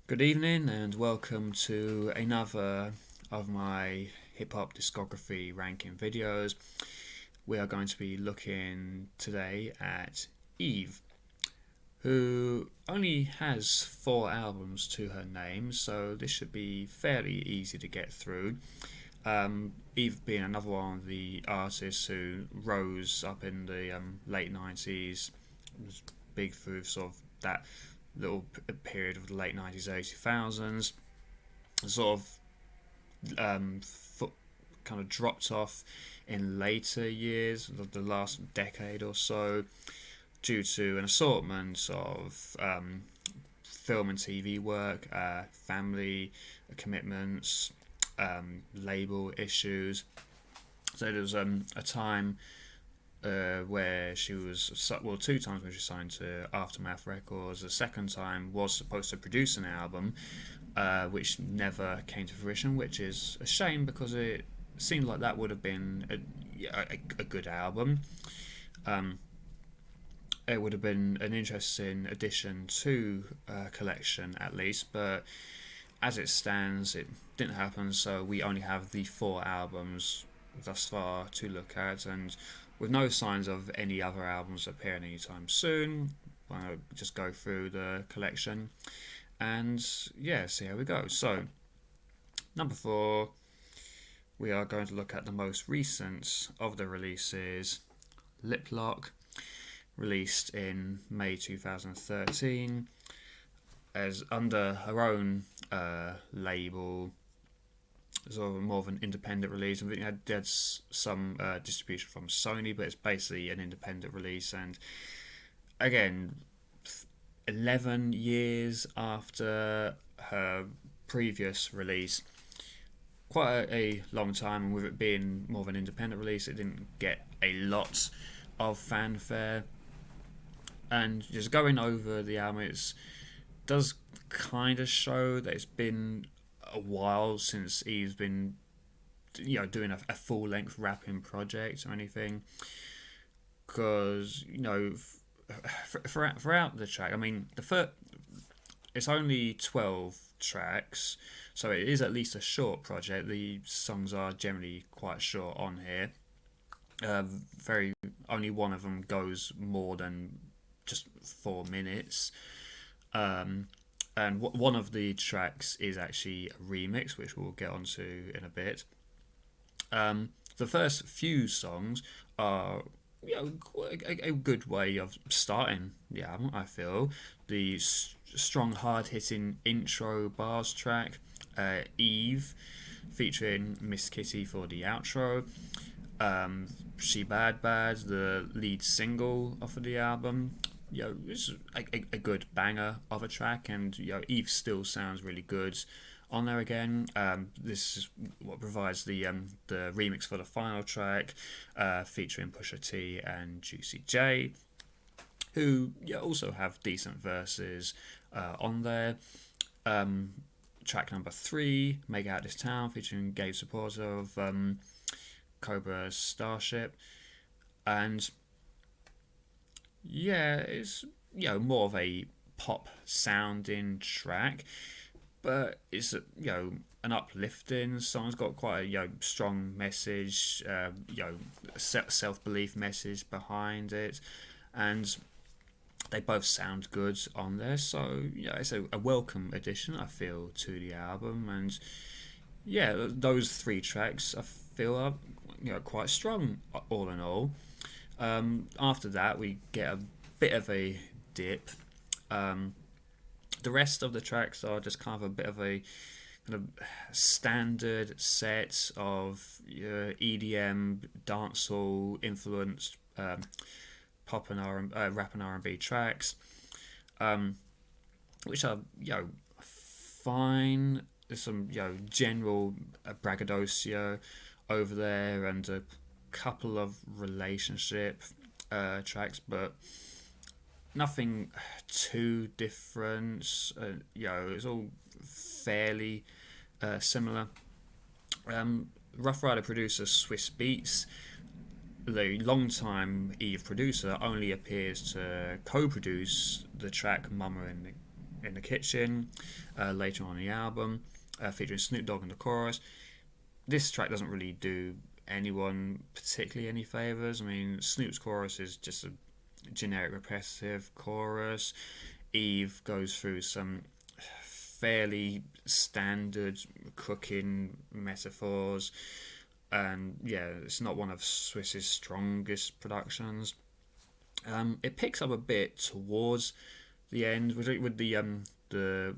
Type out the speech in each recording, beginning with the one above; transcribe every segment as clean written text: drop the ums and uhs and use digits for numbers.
Good evening and welcome to another of my hip hop discography ranking videos. We are going to be looking today at Eve, who only has 4 albums to her name, so this should be fairly easy to get through. Eve being another one of the artists who rose up in the late 90s, was big through sort of that little period of the late 90s, early 2000s, sort of kind of dropped off in later years, the last decade or so, due to an assortment of film and TV work, family commitments, label issues. So there was a time where she was, 2 times when she signed to Aftermath Records. The second time was supposed to produce an album, which never came to fruition, which is a shame because it seemed like that would have been a good album. It would have been an interesting addition to a collection at least, but as it stands, it didn't happen, so we only have the 4 albums thus far to look at, and with no signs of any other albums appearing anytime soon. I'll just go through the collection and see how we go. So, number 4, we are going to look at the most recent of the releases, Liplock, released in May 2013 as under her own label, sort of more of an independent release. I think it had some distribution from Sony, but it's basically an independent release. And again, 11 years after her previous release, quite a long time. And with it being more of an independent release, it didn't get a lot of fanfare. And just going over the album, it does kind of show that it's been a while since Eve's been doing a full-length rapping project or anything, because throughout the track, I mean, it's only 12 tracks, so it is at least a short project. The songs are generally quite short on here. Only one of them goes more than just 4 minutes. And one of the tracks is actually a remix, which we'll get onto in a bit. The first few songs are a good way of starting the album, I feel. The strong, hard-hitting intro bars track, Eve, featuring Miss Kitty for the outro. She Bad Bad, the lead single off of the album. It's a good banger of a track, and Eve still sounds really good on there again. This is what provides the remix for the final track, featuring Pusha T and Juicy J, who also have decent verses on there. Track number 3, Make Out This Town, featuring Gabe Supporter of Cobra Starship, and it's more of a pop sounding track, but it's an uplifting song. It's got quite a strong message, self belief message behind it, and they both sound good on there. So it's a welcome addition, I feel, to the album. And those 3 tracks I feel are quite strong all in all. After that, we get a bit of a dip. The rest of the tracks are just kind of a bit of a kind of standard set of EDM, dancehall influenced pop and rap and R&B tracks, which are fine. There's some general braggadocio over there, and a couple of relationship tracks, but nothing too different. It's all fairly similar. Ruff Ryder producer Swiss Beats, the long-time Eve producer, only appears to co-produce the track Mama in the in the Kitchen later on in the album, featuring Snoop Dogg in the chorus. This track doesn't really do anyone particularly any favours. I mean, Snoop's chorus is just a generic repetitive chorus. Eve goes through some fairly standard cooking metaphors, and yeah, it's not one of Swiss's strongest productions. It picks up a bit towards the end with the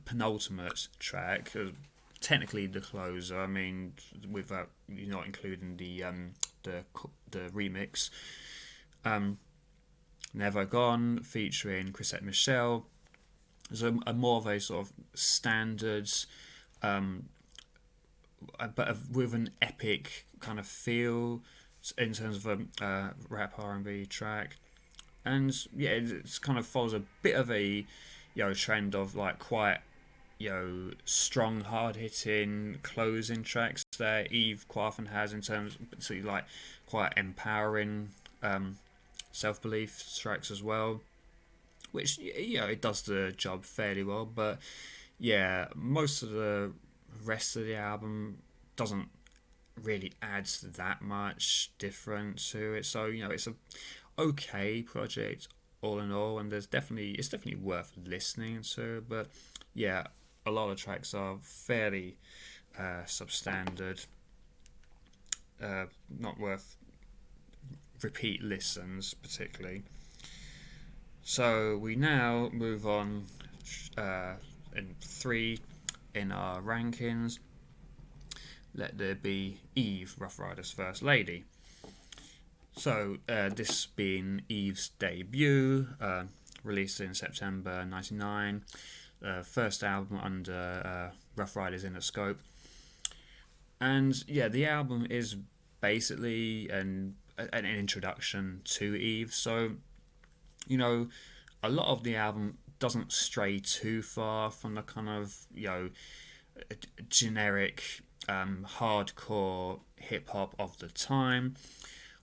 penultimate track, technically the closer. I mean, without you're not including the remix. Never Gone, featuring Chrisette Michele. There's a more of a sort of standards, but with an epic kind of feel in terms of a rap R&B track. And yeah, it kind of follows a bit of a trend of like quite strong, hard hitting closing tracks that Eve quite often has, in terms of like quite empowering self belief tracks as well, which it does the job fairly well. But yeah, most of the rest of the album doesn't really add that much different to it. So it's a okay project all in all, and it's definitely worth listening to. But yeah, a lot of tracks are fairly substandard, not worth repeat listens particularly. So we now move on in 3 in our rankings. Let There Be Eve, Ruff Ryders' First Lady. So this being Eve's debut, released in September 1999, first album under Ruff Ryders Interscope. And yeah, the album is basically an introduction to Eve. So a lot of the album doesn't stray too far from the kind of generic hardcore hip hop of the time,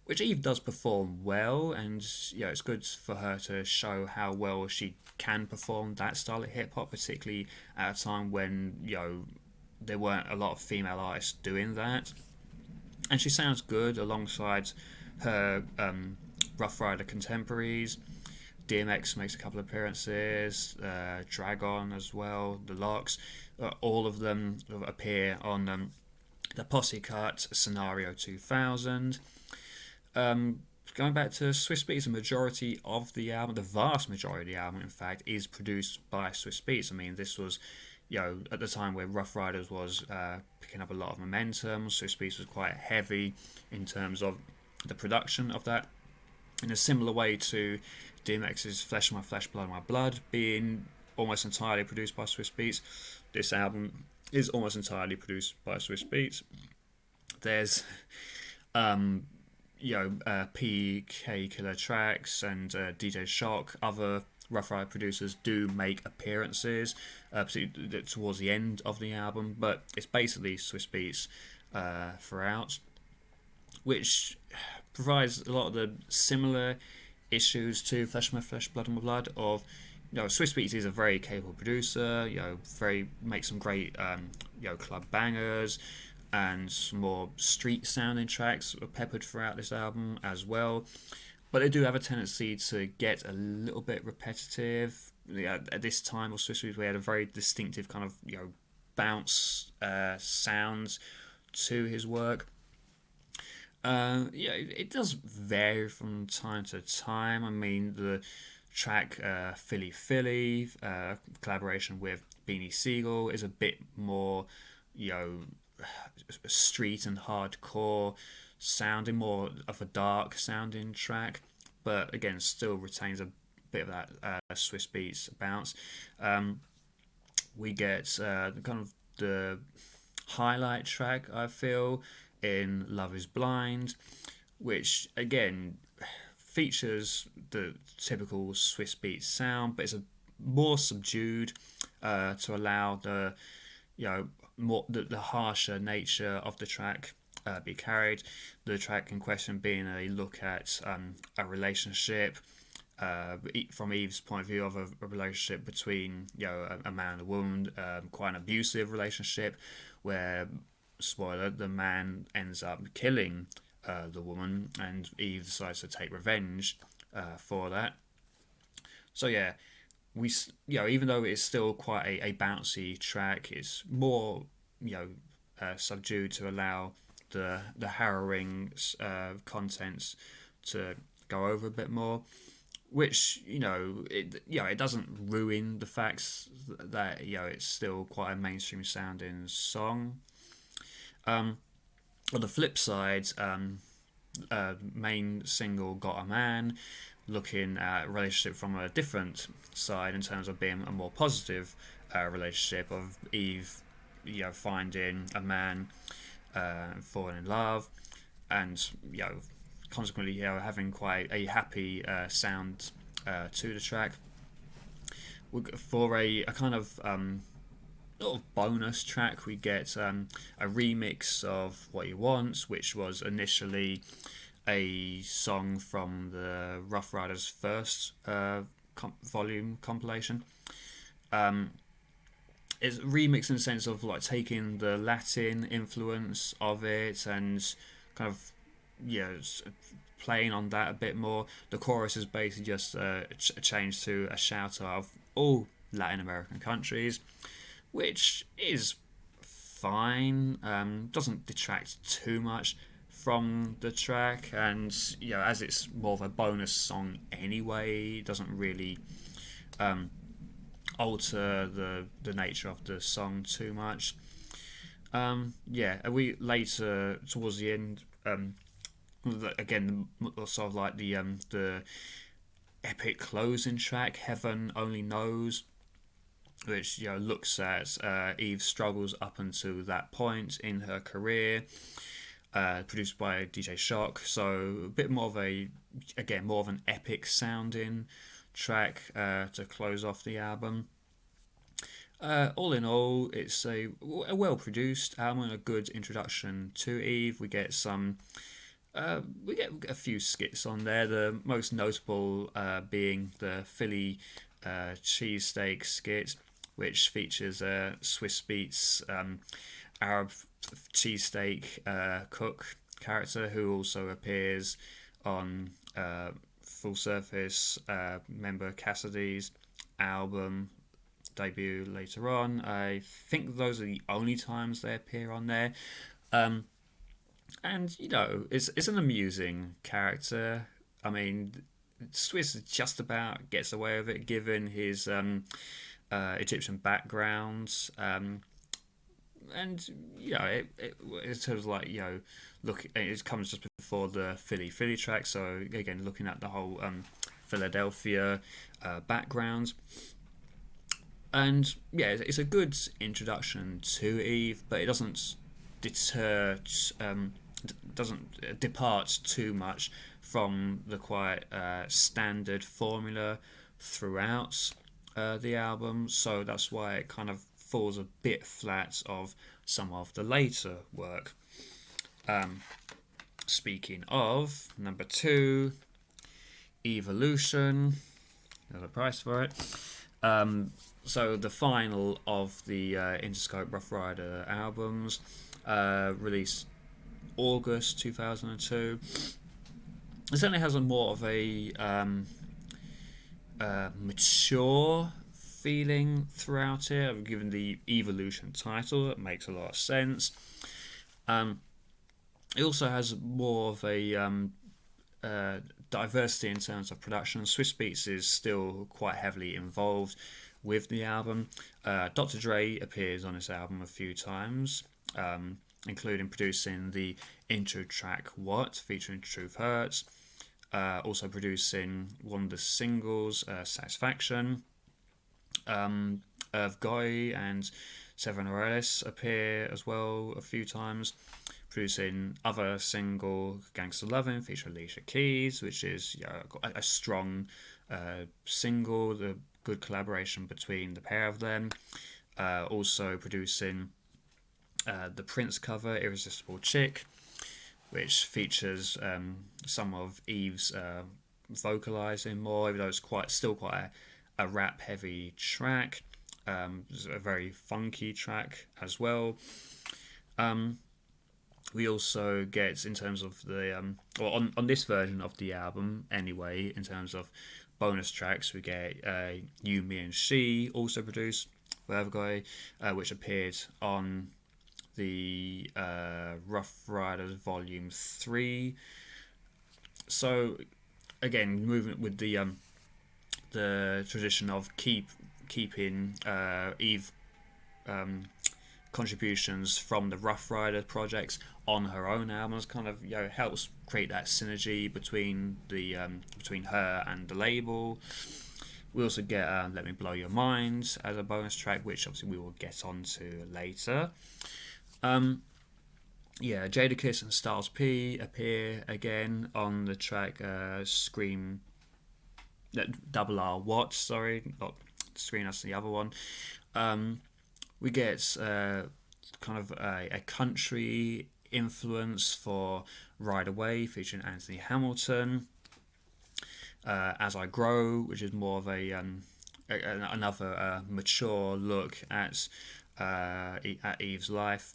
which Eve does perform well, and it's good for her to show how well she can perform that style of hip hop, particularly at a time when there weren't a lot of female artists doing that. And she sounds good alongside her Ruff Ryder contemporaries. DMX makes a couple of appearances, Dragon as well, the Locks, all of them appear on the Posse Cut Scenario 2000. Going back to Swiss Beats, the majority of the album, the vast majority of the album in fact, is produced by Swiss Beats. I mean, this was at the time where Ruff Ryders was picking up a lot of momentum. Swiss Beats was quite heavy in terms of the production of that, in a similar way to DMX's Flesh of My Flesh, Blood of My Blood being almost entirely produced by Swiss Beats. This album is almost entirely produced by Swiss Beats. There's PK Killer Tracks and DJ Shock, other Ruff Ryder producers do make appearances, particularly towards the end of the album, but it's basically Swiss Beats throughout, which provides a lot of the similar issues to Flesh of My Flesh, Blood of My Blood. Of Swiss Beats is a very capable producer. Makes some great club bangers, and some more street sounding tracks are peppered throughout this album as well. But they do have a tendency to get a little bit repetitive. At this time of Swiss Beats, we had a very distinctive kind of bounce sounds to his work. It does vary from time to time. I mean, the track Philly Philly, collaboration with Beanie Siegel, is a bit more street and hardcore sounding, more of a dark sounding track, but again still retains a bit of that Swiss Beats bounce. We get kind of the highlight track, I feel, in Love Is Blind, which again features the typical Swiss Beats sound, but it's a more subdued to allow the more the harsher nature of the track be carried. The track in question being a look at a relationship from Eve's point of view of a relationship between a man and a woman, quite an abusive relationship, where spoiler, the man ends up killing the woman, and Eve decides to take revenge for that. So yeah, we even though it's still quite a bouncy track, it's more subdued to allow the harrowing contents to go over a bit more, which it doesn't ruin the facts that it's still quite a mainstream sounding song. On the flip side, main single "Got a Man," looking at a relationship from a different side in terms of being a more positive relationship of Eve, finding a man, falling in love, and consequently having quite a happy sound to the track. For a kind of sort of bonus track, we get a remix of "What You Want," which was initially a song from the Ruff Ryders first volume compilation. It's remixed in the sense of like taking the Latin influence of it and kind of playing on that a bit more. The chorus is basically just a change to a shout out of all Latin American countries, which is fine. Doesn't detract too much from the track, and as it's more of a bonus song anyway, it doesn't really alter the nature of the song too much. We later towards the end, again, sort of like the epic closing track, "Heaven Only Knows," which looks at Eve's struggles up until that point in her career, produced by DJ Shock. So a bit more of more of an epic sounding track to close off the album. All in all, it's a well produced album and a good introduction to Eve. We get a few skits on there. The most notable being the Philly cheesesteak skit, which features Swiss Beats Arab cheesesteak cook character, who also appears on Full Surface member Cassidy's album debut later on. I think those are the only times they appear on there. And it's an amusing character. I mean, Swiss just about gets away with it given his Egyptian background. And it sort of like look, it comes just before the Philly track. So again, looking at the whole Philadelphia background. And it's a good introduction to Eve, but it doesn't depart too much from the quite standard formula throughout the album. So that's why it kind of falls a bit flat of some of the later work. Speaking of, number 2, Evolution. There's a price for it. So the final of the Interscope Ruff Ryder albums, released August 2002. It certainly has a more of a mature feeling throughout it. I've given the Evolution title. It makes a lot of sense. It also has more of a diversity in terms of production. Swiss Beats is still quite heavily involved with the album. Dr. Dre appears on this album a few times, including producing the intro track "What," featuring Truth Hurts. Also producing one of the singles, "Satisfaction." Irv Goy and Seven Morales appear as well a few times, producing other single "Gangsta Lovin'" featuring Alicia Keys, which is a strong single, the good collaboration between the pair of them. Also producing the Prince cover "Irresistible Chick," which features some of Eve's vocalizing more, even though it's still quite a rap heavy track. It's a very funky track as well. We also get, in terms of the on this version of the album anyway, in terms of bonus tracks, we get You, Me and She, also produced by the other guy, which appeared on the Ruff Ryders Volume 3. So again, moving with the tradition of keeping Eve contributions from the Ruff Ryder projects on her own albums, kind of helps create that synergy between between her and the label. We also get Let Me Blow Your Mind as a bonus track, which obviously we will get onto later. Jadakiss and Styles P appear again on the track Scream Double R What, sorry, not Scream, that's the other one. We get kind of a country influence for Ride Away featuring Anthony Hamilton. As I Grow, which is more of another mature look at Eve's life.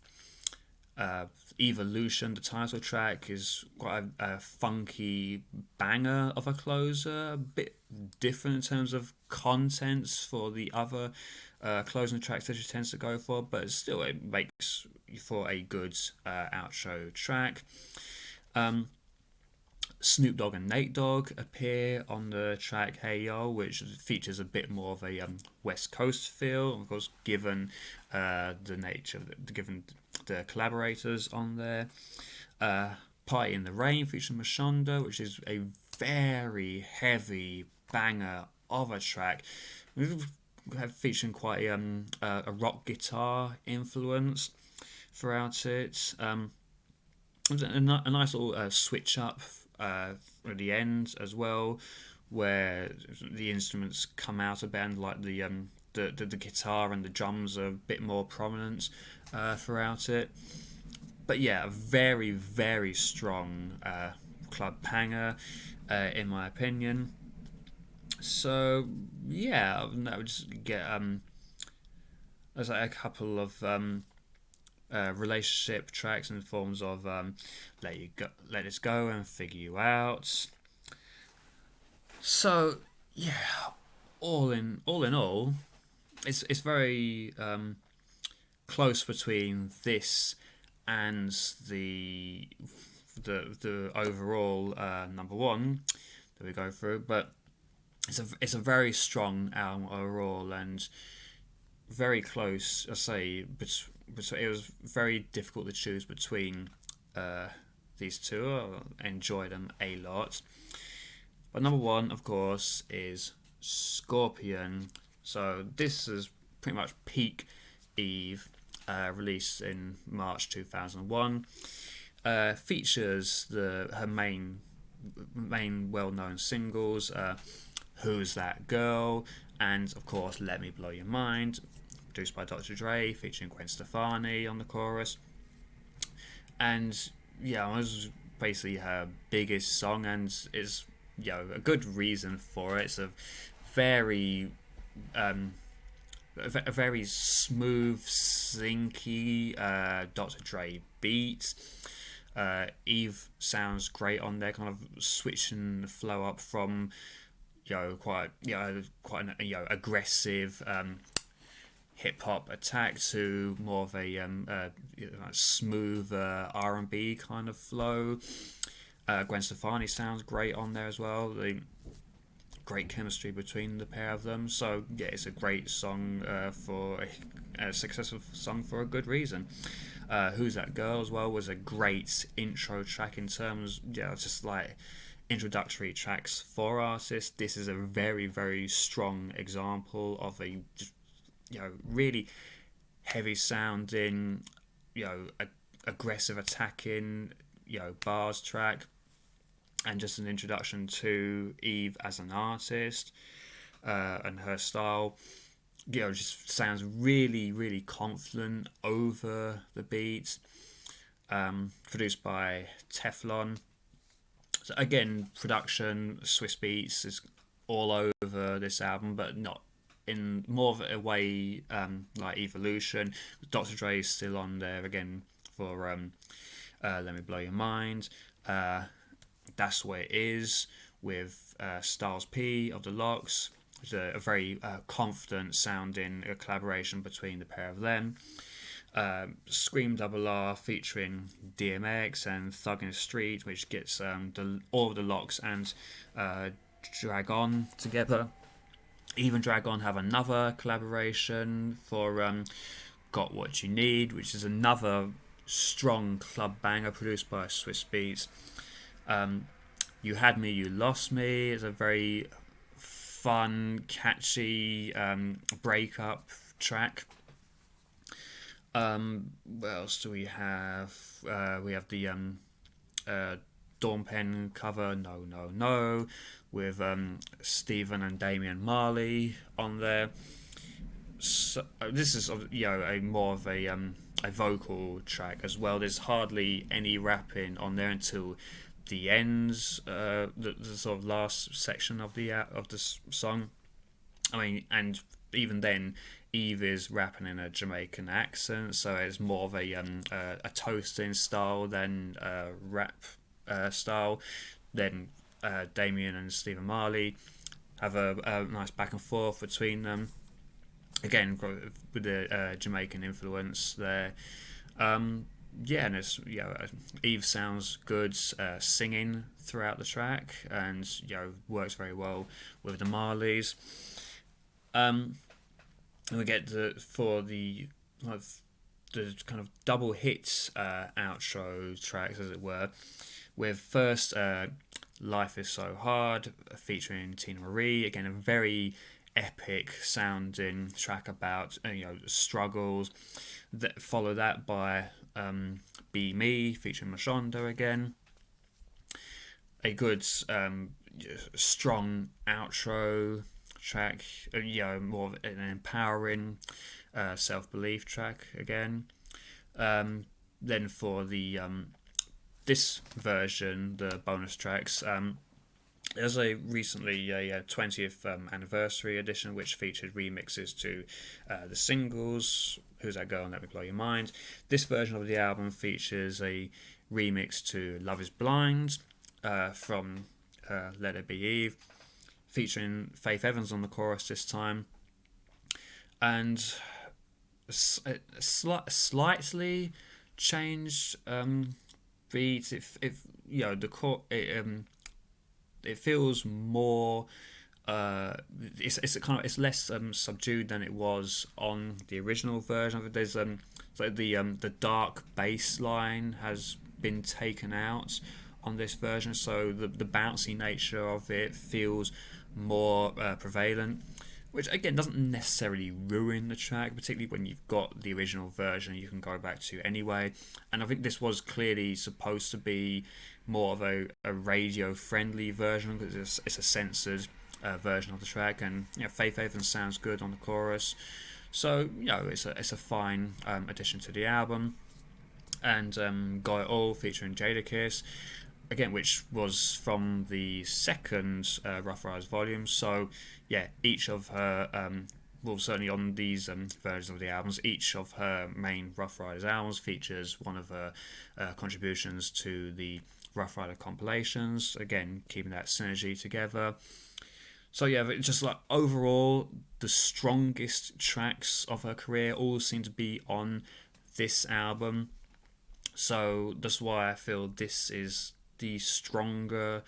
Evolution, the title track, is quite a funky banger of a closer, a bit different in terms of contents for the other closing tracks that she tends to go for, but still it makes for a good outro track. Snoop Dogg and Nate Dogg appear on the track Hey Yo, which features a bit more of a West Coast feel, of course, given the nature of given the collaborators on there. Party in the Rain featuring Mashonda, which is a very heavy banger of a track. We have featuring quite a rock guitar influence throughout it. A nice little switch up at the end as well, where the instruments come out a bit, and like the guitar and the drums are a bit more prominent throughout it. But yeah, a very, very strong club banger in my opinion. So yeah, that would just get there's like a couple of relationship tracks in the forms of Let It Go and Figure You Out. So yeah, all in all, it's very close between this and the overall number one that we go through, but it's a very strong album overall and very close. I say, but it was very difficult to choose between these two. I enjoy them a lot. But number one, of course, is Scorpion. So this is pretty much peak Eve, released in March 2001. Features her main well-known singles, Who's That Girl, and of course Let Me Blow Your Mind, produced by Dr. Dre, featuring Gwen Stefani on the chorus. And yeah, it was basically her biggest song, and it's a good reason for it. It's a very smooth, syncy Dr. Dre beat. Eve sounds great on there, kind of switching the flow up from quite an aggressive hip hop attack to more of a smooth R&B kind of flow. Gwen Stefani sounds great on there as well. The great chemistry between the pair of them. So yeah, it's a great song for a successful song for a good reason. Who's That Girl as well was a great intro track in terms, just like introductory tracks for artists. This is a very, very strong example of a really heavy sounding, aggressive attacking, bars track, and just an introduction to Eve as an artist and her style. Just sounds really, really confident over the beat. Produced by Teflon. So again, production, Swiss Beats is all over this album, but not in more of a way like Evolution. Dr. Dre is still on there again for Let Me Blow Your Mind. That's Where It Is with Styles P of the Locks. It's a very confident sounding collaboration between the pair of them. Scream Double R featuring DMX and Thug in the Street, which gets all of the Locks and Drag On together. Even Drag On have another collaboration for Got What You Need, which is another strong club banger produced by Swiss Beats. You Had Me, You Lost Me is a very fun, catchy breakup track. What else do we have? We have the Dawn Pen cover, No No No, with Stephen and Damian Marley on there. So, this is a more of a vocal track as well. There's hardly any rapping on there until the ends, the sort of last section of the song. I mean, and even then, Eve is rapping in a Jamaican accent, so it's more of a toasting style than rap style. Then Damien and Stephen Marley have a nice back and forth between them. Again, with the Jamaican influence there. And it's Eve sounds good singing throughout the track, and works very well with the Marleys. And we get for the kind of double hits outro tracks, as it were, with first Life Is So Hard featuring Tina Marie. Again, a very epic sounding track about struggles. Follow that by Be Me featuring Mashonda again. A good strong outro track, more of an empowering self-belief track again. Then for the this version, the bonus tracks, there's recently a 20th anniversary edition which featured remixes to the singles Who's That Girl and Let Me Blow Your Mind. This version of the album features a remix to Love Is Blind from Let It Be Eve, featuring Faith Evans on the chorus this time, and slightly changed beats. It feels more. It's less subdued than it was on the original version of it. There's the dark bass line has been taken out on this version, so the bouncy nature of it feels more prevalent, which again doesn't necessarily ruin the track, particularly when you've got the original version you can go back to anyway. And I think this was clearly supposed to be more of a radio friendly version, because it's a censored version of the track, and Faith Evans sounds good on the chorus, so it's a fine addition to the album. And Got It All featuring Jadakiss, again, which was from the second Ruff Ryders volume. So each of her certainly on these versions of the albums, each of her main Ruff Ryders albums features one of her contributions to the Ruff Ryder compilations, again keeping that synergy together. So just like overall, the strongest tracks of her career all seem to be on this album. So that's why I feel this is the stronger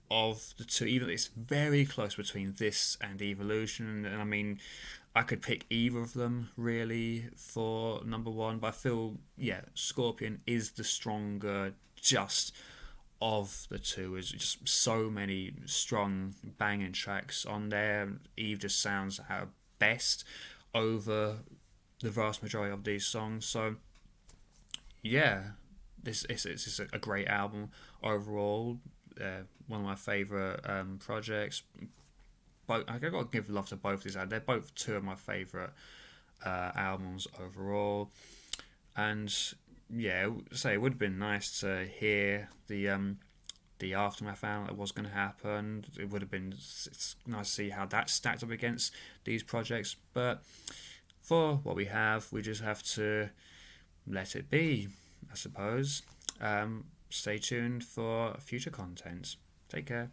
of the two. Even it's very close between this and Evolution, and I mean, I could pick either of them really for number one, but I feel Scorpion is the stronger just of the two. Is just so many strong banging tracks on there. Eve just sounds at her best over the vast majority of these songs. So it's a great album overall. One of my favourite projects. I've got to give love to both of these. They're both two of my favourite albums overall. And it would have been nice to hear the the aftermath found that was going to happen. It would have been it's nice to see how that stacked up against these projects, but for what we have, we just have to let it be, I suppose. Stay tuned for future content. Take care.